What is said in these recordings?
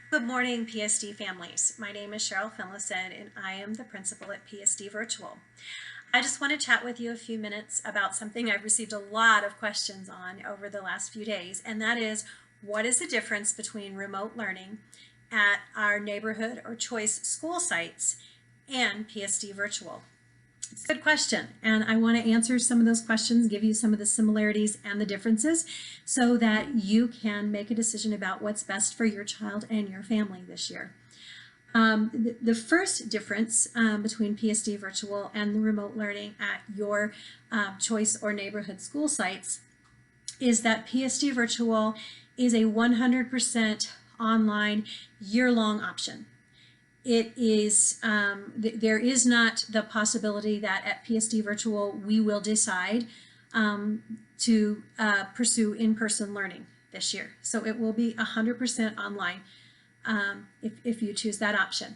Good morning, PSD families. My name is Cheryl Finlayson, and I am the principal at PSD Virtual. I just want to chat with you a few minutes about something I've received a lot of questions on over the last few days, and that is, what is the difference between remote learning at our neighborhood or choice school sites and PSD Virtual? It's a good question, and I want to answer some of those questions, give you some of the similarities and the differences so that you can make a decision about what's best for your child and your family this year. The first difference between PSD Virtual and the remote learning at your choice or neighborhood school sites is that PSD Virtual is a 100% online year-long option. It is, there is not the possibility that at PSD Virtual we will decide to pursue in-person learning this year. So it will be 100% online if you choose that option.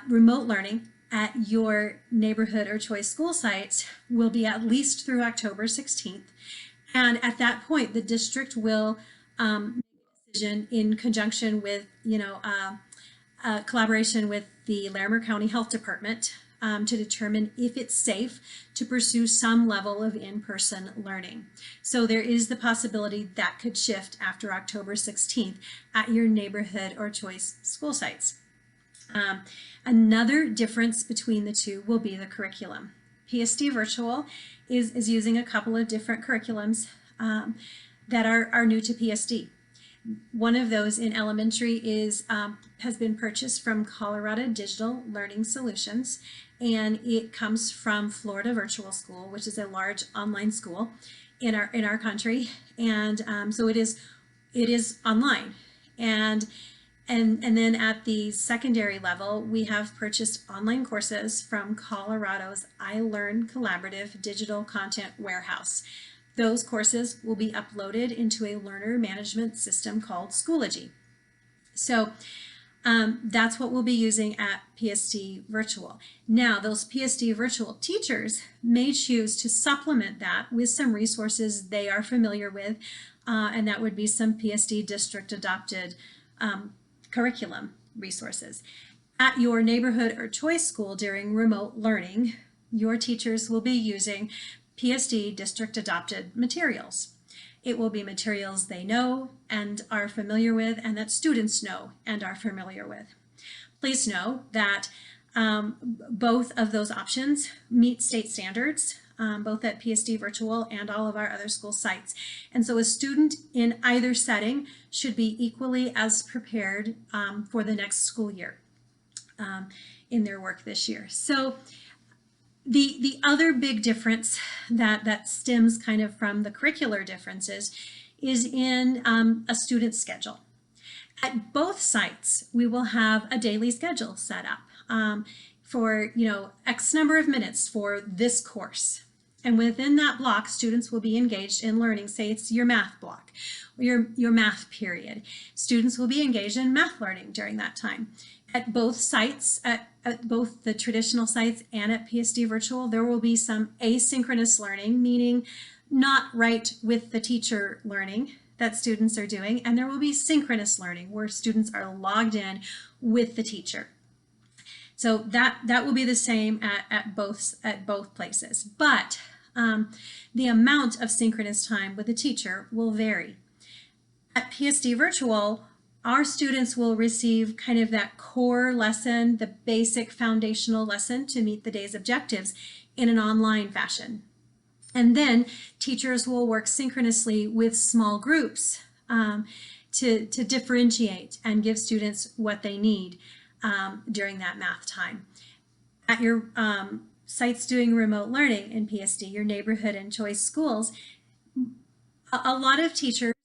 Remote learning at your neighborhood or choice school sites will be at least through October 16th. And at that point, the district will make a decision in conjunction with, collaboration with the Larimer County Health Department to determine if it's safe to pursue some level of in-person learning. So there is the possibility that could shift after October 16th at your neighborhood or choice school sites. Another difference between the two will be the curriculum. PSD Virtual is using a couple of different curriculums that are new to PSD. One of those in elementary has been purchased from Colorado Digital Learning Solutions, and it comes from Florida Virtual School, which is a large online school in our country, and so it is online. And then at the secondary level, we have purchased online courses from Colorado's iLearn Collaborative Digital Content Warehouse. Those courses will be uploaded into a learner management system called Schoology. So that's what we'll be using at PSD Virtual. Now, those PSD Virtual teachers may choose to supplement that with some resources they are familiar with, and that would be some PSD district adopted curriculum resources. At your neighborhood or choice school during remote learning, your teachers will be using PSD district adopted materials. It will be materials they know and are familiar with, and that students know and are familiar with. Please know that both of those options meet state standards, both at PSD Virtual and all of our other school sites. And so a student in either setting should be equally as prepared for the next school year in their work this year. So the other big difference that stems kind of from the curricular differences is in a student schedule. At both sites, we will have a daily schedule set up for X number of minutes for this course. And within that block, students will be engaged in learning. Say it's your math block, or your math period. Students will be engaged in math learning during that time. At both sites, at both the traditional sites and at PSD Virtual, there will be some asynchronous learning, meaning not right with the teacher learning that students are doing, and there will be synchronous learning where students are logged in with the teacher. So that will be the same at both places, but the amount of synchronous time with the teacher will vary. At PSD Virtual, our students will receive kind of that core lesson, the basic foundational lesson to meet the day's objectives in an online fashion. And then teachers will work synchronously with small groups to differentiate and give students what they need during that math time. At your sites doing remote learning in PSD, your neighborhood and choice schools, a lot of teachers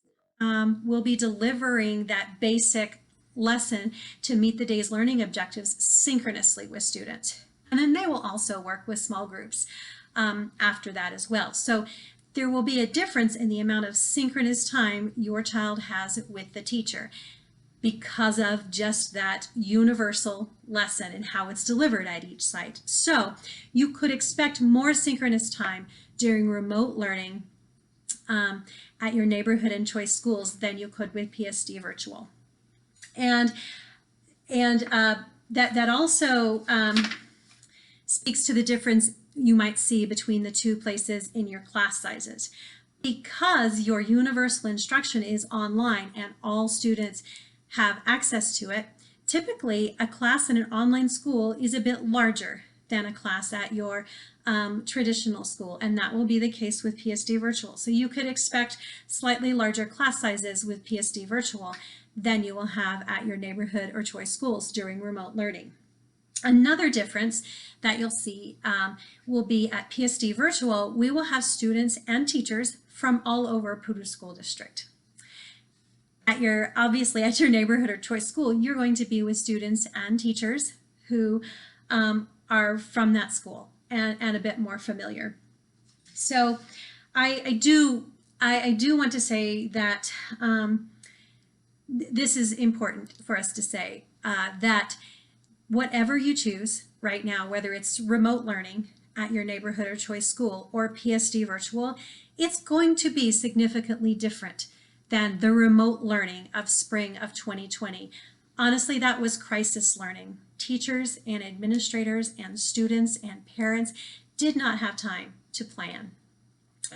will be delivering that basic lesson to meet the day's learning objectives synchronously with students. And then they will also work with small groups after that as well. So there will be a difference in the amount of synchronous time your child has with the teacher because of just that universal lesson and how it's delivered at each site. So you could expect more synchronous time during remote learning at your neighborhood and choice schools than you could with PSD Virtual. And that also speaks to the difference you might see between the two places in your class sizes. Because your universal instruction is online and all students have access to it, typically a class in an online school is a bit larger than a class at your traditional school, and that will be the case with PSD Virtual. So you could expect slightly larger class sizes with PSD Virtual than you will have at your neighborhood or choice schools during remote learning. Another difference that you'll see will be at PSD Virtual, we will have students and teachers from all over Poudre School District. Obviously at your neighborhood or choice school, you're going to be with students and teachers who are from that school and a bit more familiar. So I do want to say that this is important for us to say, that whatever you choose right now, whether it's remote learning at your neighborhood or choice school or PSD Virtual, it's going to be significantly different than the remote learning of spring of 2020. Honestly, that was crisis learning. Teachers and administrators and students and parents did not have time to plan.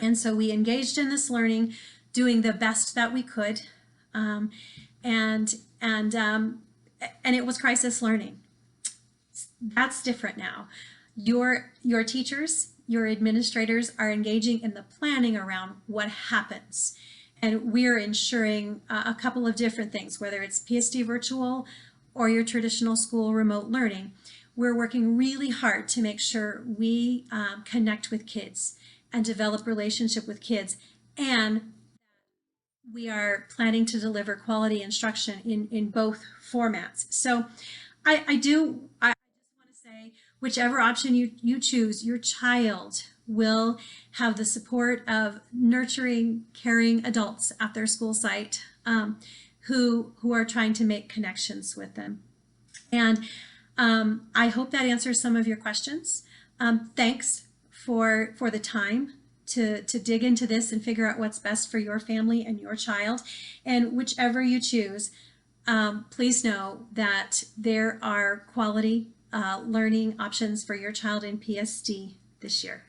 And so we engaged in this learning, doing the best that we could, and it was crisis learning. That's different now. Your teachers, your administrators are engaging in the planning around what happens. And we're ensuring a couple of different things, whether it's PSD Virtual or your traditional school remote learning. We're working really hard to make sure we connect with kids and develop relationship with kids, and we are planning to deliver quality instruction in both formats. So I just want to say, whichever option you choose, your child will have the support of nurturing, caring adults at their school site who are trying to make connections with them. And I hope that answers some of your questions. Thanks for the time to dig into this and figure out what's best for your family and your child. And whichever you choose, please know that there are quality learning options for your child in PSD this year.